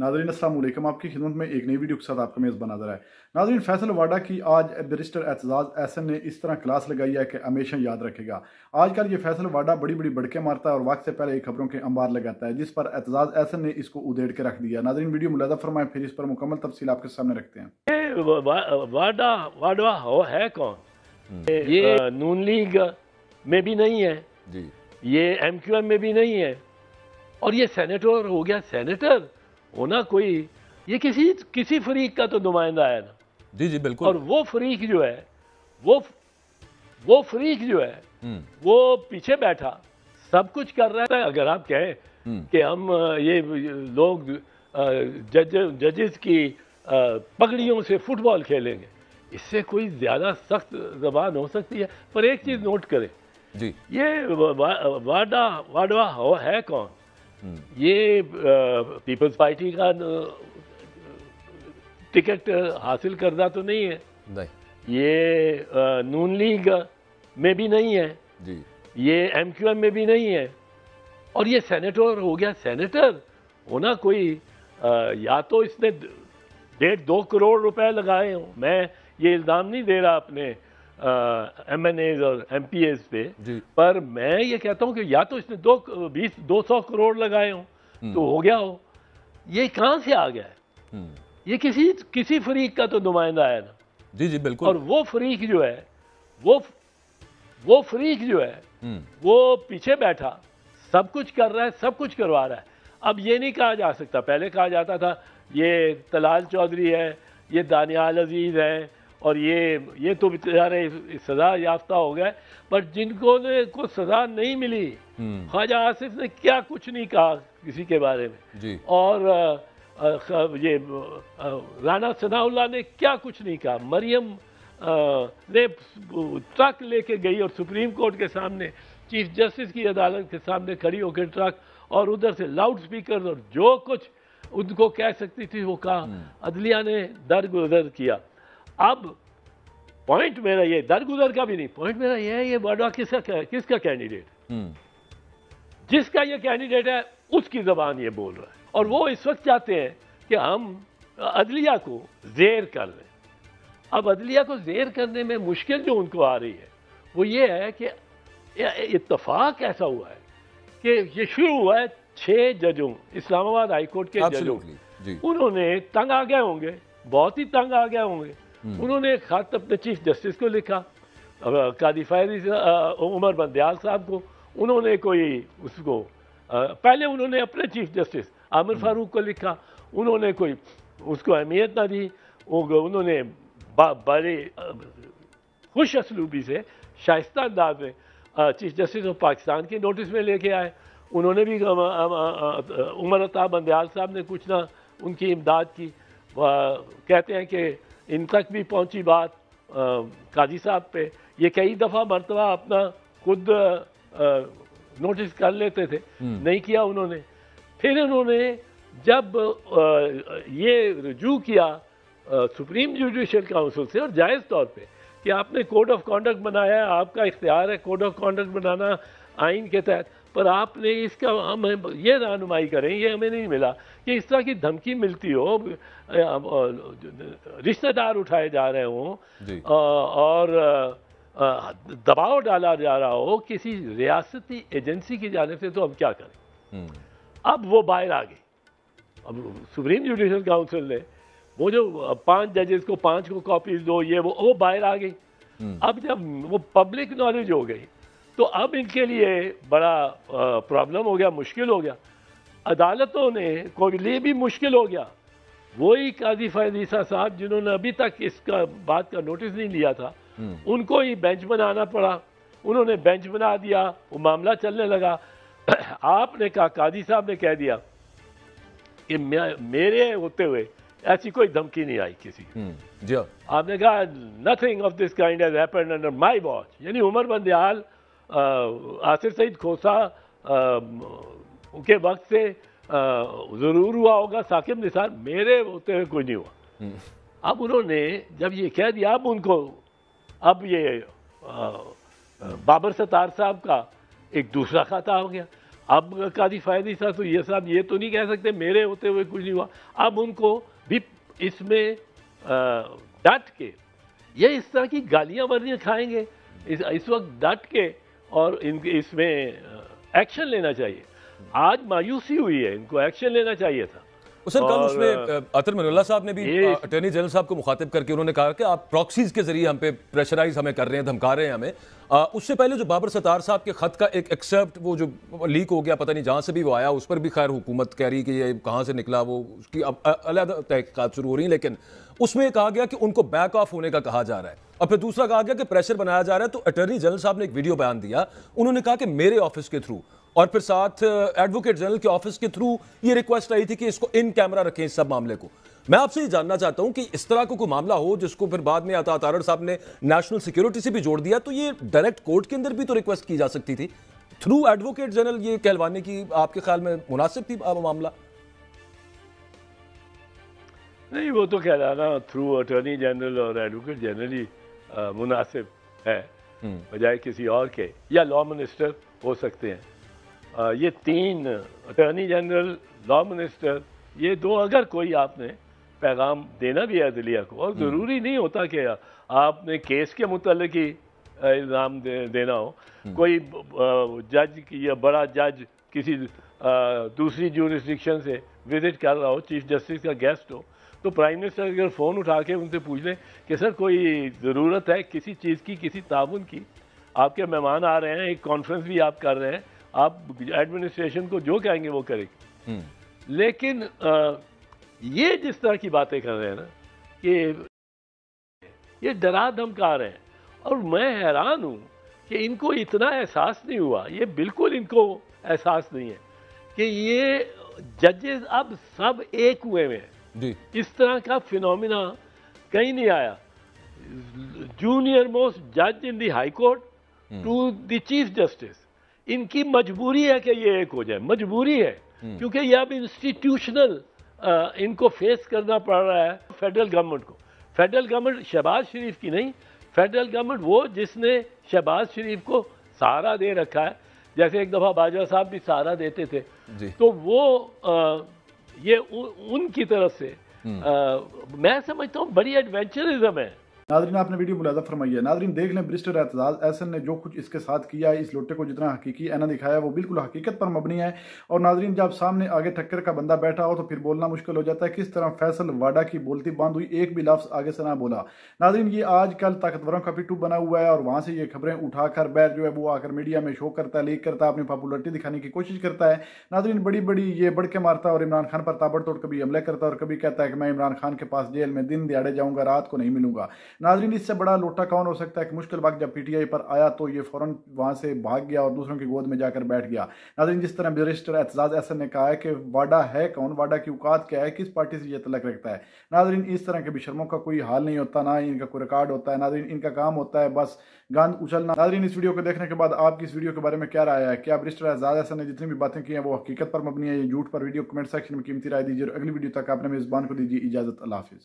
नाज़रीन अस्सलाम वालेकुम, आपकी खिदमत में एक नई वीडियो के साथ आपका मेज़बान हाज़िर है। नाज़रीन, फैसल वाडा की आज बैरिस्टर एतजाज़ एहसन ने इस तरह क्लास लगाई है कि हमेशा याद रखेगा। आजकल ये फैसल वाडा बड़ी बड़ी बड़के मारता है और वक्त से पहले ही खबरों के अंबार लगाता है, जिस पर एतजाज़ एहसन ने इसको उधेड़ के रख दिया। नाज़रीन, वीडियो मुलाज़ा फरमाएं, फिर इस पर मुकम्मल तफसील आपके सामने रखते हैं। वाडा वाडवा हो है कौन? ये नून लीग में भी नहीं है जी, ये MQM में भी नहीं है, और ये सेनेटर हो गया। सेनेटर होना कोई, ये किसी फरीक का तो नुमाइंदा है ना जी जी बिल्कुल। और वो फरीक जो है वो फरीक जो है वो पीछे बैठा सब कुछ कर रहा है। अगर आप कहें कि हम ये लोग जजेस की पगड़ियों से फुटबॉल खेलेंगे, इससे कोई ज़्यादा सख्त ज़बान हो सकती है। पर एक चीज़ नोट करें जी, ये वाडवा हो है कौन? ये पीपल्स पार्टी का टिकट हासिल करना तो नहीं है, ये नून लीग में भी नहीं है जी, ये MQM में भी नहीं है, और ये सेनेटर हो गया। सेनेटर होना कोई या तो इसने 1.5-2 करोड़ रुपए लगाए हों। मैं ये इल्ज़ाम नहीं दे रहा अपने MNAs और MPAs पे, पर मैं ये कहता हूँ कि या तो इसने 200 करोड़ लगाए हों तो हो गया हो। ये कहाँ से आ गया है? ये किसी फरीक का तो नुमाइंदा है ना जी जी बिल्कुल। और वो फरीक जो है वो फरीक जो है वो पीछे बैठा सब कुछ कर रहा है, सब कुछ करवा रहा है। अब ये नहीं कहा जा सकता, पहले कहा जाता था ये तलाल चौधरी है, ये दानियाल अजीज है, और ये तो बेचारे सज़ा याफ्ता हो गए। पर जिनको को सज़ा नहीं मिली, ख्वाजा आसिफ ने क्या कुछ नहीं कहा किसी के बारे में जी, और ये राना सनाउल्लाह ने क्या कुछ नहीं कहा। मरियम ने ट्रक लेके गई और सुप्रीम कोर्ट के सामने चीफ जस्टिस की अदालत के सामने खड़ी होकर ट्रक, और उधर से लाउड स्पीकर, और जो कुछ उनको कह सकती थी वो कहा। अदलिया ने दरगुजर किया। अब पॉइंट मेरा ये दरगुजर का भी नहीं, पॉइंट मेरा ये है, ये वाडवा किसका कैंडिडेट, जिसका ये कैंडिडेट है उसकी जबान ये बोल रहा है, और वो इस वक्त चाहते हैं कि हम अदलिया को ज़ेर कर लें। अब अदलिया को ज़ेर करने में मुश्किल जो उनको आ रही है वो ये है कि इत्तफाक ऐसा हुआ है कि ये शुरू हुआ है 6 जजों, इस्लामाबाद हाई कोर्ट के जजों, उन्होंने तंग आ गए होंगे, बहुत ही तंग आ गए होंगे। उन्होंने एक खत अपने चीफ जस्टिस को लिखा, कादी फैज़ उमर बंदयाल साहब को। उन्होंने कोई उसको पहले उन्होंने अपने चीफ जस्टिस आमिर फारूक को लिखा, उन्होंने कोई उसको अहमियत ना दी। उन्होंने बड़े खुश असलूबी से शाइस्ता अंदाज में चीफ जस्टिस ऑफ पाकिस्तान के नोटिस में लेके आए। उन्होंने भी उमर अताब बंदयाल साहब ने कुछ ना उनकी इमदाद की। कहते हैं कि इन तक भी पहुंची बात काजी साहब पे, ये कई दफ़ा मरतबा अपना खुद नोटिस कर लेते थे, नहीं किया उन्होंने। फिर उन्होंने जब ये रुजू किया सुप्रीम जुडिशल काउंसिल से, और जायज़ तौर पे कि आपने कोड ऑफ कॉन्डक्ट बनाया है, आपका इख्तियार है कोड ऑफ कॉन्डक्ट बनाना आइन के तहत, पर आपने इसका हम ये रहनुमाई करें, ये हमें नहीं मिला कि इस तरह की धमकी मिलती हो, रिश्तेदार उठाए जा रहे हों और दबाव डाला जा रहा हो किसी रियासती एजेंसी की जानिब से, तो अब क्या करें? अब वो बाहर आ गई। अब सुप्रीम जुडिशल काउंसिल ने वो जो 5 जजेस को 5 को कॉपीज दो, ये वो बाहर आ गई। अब जब वो पब्लिक नॉलेज हो गई तो अब इनके लिए बड़ा प्रॉब्लम हो गया, मुश्किल हो गया। अदालतों ने को लिए भी मुश्किल हो गया। वही काजी फैज़ साहब जिन्होंने अभी तक इसका बात का नोटिस नहीं लिया था, उनको ही बेंच बनाना पड़ा। उन्होंने बेंच बना दिया, वो मामला चलने लगा। आपने कहा, काजी साहब ने कह दिया कि मेरे होते हुए ऐसी कोई धमकी नहीं आई किसी की। आपने कहा nothing of this kind has happened under my watch, यानी उमर बंदयाल, आसिफ सईद खोसा उनके वक्त से ज़रूर हुआ होगा, साकिब निसार, मेरे होते हुए कोई नहीं हुआ। अब उन्होंने जब ये कह दिया, अब उनको अब ये बाबर सत्तार साहब का एक दूसरा खाता हो गया। अब कादी फायदी था तो ये साहब ये तो नहीं कह सकते मेरे होते हुए कुछ नहीं हुआ। अब उनको भी इसमें डट के ये इस तरह की गालियां वालियां खाएंगे इस वक्त डट के, और इसमें एक्शन लेना चाहिए। आज मायूसी हुई है, इनको एक्शन लेना चाहिए था। सर कल उसमें अतर मिनुल्लाह साहब ने भी अटॉर्नी जनरल साहब को मुखातिब करके उन्होंने कहा कि आप प्रॉक्सीज के जरिए हम पे प्रेशराइज हमें कर रहे हैं, धमका रहे हैं हमें। उससे पहले जो बाबर सत्तार साहब के खत का एक एक्सेप्ट वो जो लीक हो गया, पता नहीं जहां से भी वो आया, उस पर भी खैर हुकूमत कह रही कि ये कहां से निकला, वो उसकी अब अलग तहकीकात शुरू हो रही है, लेकिन उसमें कहा गया कि उनको बैक ऑफ होने का कहा जा रहा है। और फिर दूसरा कहा गया कि प्रेशर बनाया जा रहा है। तो अटॉर्नी जनरल साहब ने एक वीडियो बयान दिया, उन्होंने कहा कि मेरे ऑफिस के थ्रू और फिर साथ एडवोकेट जनरल के ऑफिस के थ्रू ये रिक्वेस्ट आई थी कि इसको इन कैमरा रखें इस सब मामले को। मैं आपसे ये जानना चाहता हूं कि इस तरह को कोई मामला हो जिसको फिर बाद में अता तारड़ साहब ने नेशनल सिक्योरिटी से भी जोड़ दिया, तो ये डायरेक्ट कोर्ट के अंदर भी तो रिक्वेस्ट की जा सकती थी थ्रू एडवोकेट जनरल। ये कहलवाने की आपके ख्याल में मुनासिब थी मामला? नहीं, वो तो कहलाना थ्रू अटॉर्नी जनरल और एडवोकेट जनरल ही मुनासिब है बजाय किसी और के, या लॉ मिनिस्टर हो सकते हैं। ये तीन अटॉर्नी जनरल, लॉ मिनिस्टर, ये दो अगर कोई आपने पैगाम देना भी है अदलिया को, और ज़रूरी नहीं होता कि आपने केस के मुतल्लिक ही इल्ज़ाम देना हो। कोई जज या बड़ा जज किसी दूसरी ज्यूरिसडिक्शन से विजिट कर रहा हो, चीफ जस्टिस का गेस्ट हो, तो प्राइम मिनिस्टर अगर फ़ोन उठा के उनसे पूछ लें कि सर कोई ज़रूरत है किसी चीज़ की, किसी ताउन की, आपके मेहमान आ रहे हैं, एक कॉन्फ्रेंस भी आप कर रहे हैं, आप एडमिनिस्ट्रेशन को जो कहेंगे वो करेगी। लेकिन ये जिस तरह की बातें कर रहे हैं ना कि ये डरा धमका रहे हैं, और मैं हैरान हूं कि इनको इतना एहसास नहीं हुआ, ये बिल्कुल इनको एहसास नहीं है कि ये जजेस अब सब एक हुए हैं। इस तरह का फिनोमिना कहीं नहीं आया। जूनियर मोस्ट जज in the high court to the chief justice, इनकी मजबूरी है कि ये एक हो जाए, मजबूरी है, क्योंकि ये अब इंस्टीट्यूशनल इनको फेस करना पड़ रहा है फेडरल गवर्नमेंट को। फेडरल गवर्नमेंट शहबाज शरीफ की नहीं, फेडरल गवर्नमेंट वो जिसने शहबाज शरीफ को सहारा दे रखा है, जैसे एक दफ़ा बाजवा साहब भी सहारा देते थे, तो वो ये उनकी तरफ से मैं समझता हूँ बड़ी एडवेंचरिज्म है। नाजरीन, आपने वीडियो मुलाजा फरमाई है। नाजरीन देख लें, बैरिस्टर एतजाज अहसन ने जो कुछ इसके साथ किया, इस लोटे को जितना हकीकी ऐना दिखाया वो बिल्कुल हकीकत पर मबनी है। और नाजरीन, जब सामने आगे टक्कर का बंदा बैठा हो तो फिर बोलना मुश्किल हो जाता है। किस तरह फैसल वाडा की बोलती बंद हुई, एक भी लफ्ज आगे से ना बोला। नाजरीन, ये आजकल ताकतवरों का पिट्ठू बना हुआ है, और वहां से ये खबरें उठाकर बैर जो है वो आकर मीडिया में शो करता है, लीक करता है, अपनी पॉपुलरिटी दिखाने की कोशिश करता है। नाजरीन, बड़ी बड़ी ये बढ़ के मारता है और इमरान खान पर ताबड़तोड़ कभी हमले करता है और कभी कहता है कि मैं इमरान खान के पास जेल में दिन दिहाड़े जाऊंगा, रात को नहीं मिलूंगा। नाजरीन, इससे बड़ा लोटा कौन हो सकता है कि मुश्किल वक्त जब पीटीआई पर आया तो ये फौरन वहां से भाग गया और दूसरों की गोद में जाकर बैठ गया। नाज़रीन, जिस तरह बैरिस्टर एतजाज अहसन ने कहा है कि वाडा है कौन, वाडा की औकात क्या है, किस पार्टी से ये तलक रखता है। नाज़रीन, इस तरह के बेशर्मों का कोई हाल नहीं होता, ना ही इनका कोई रिकॉर्ड होता है। नाज़रीन, इनका काम होता है बस गंद उछलना। नाज़रीन, इस वीडियो को देखने के बाद आपकी इस वीडियो के बारे में क्या राय है? क्या बैरिस्टर एतजाज अहसन ने जितनी भी बातें की हैं वो हकीकत पर मबनी है, ये झूठ पर? वीडियो कमेंट सेक्शन में कीमती राय दीजिए। और अगली वीडियो तक आपने मेजबान को दीजिए इजाजत। अल्लाह हाफिज़।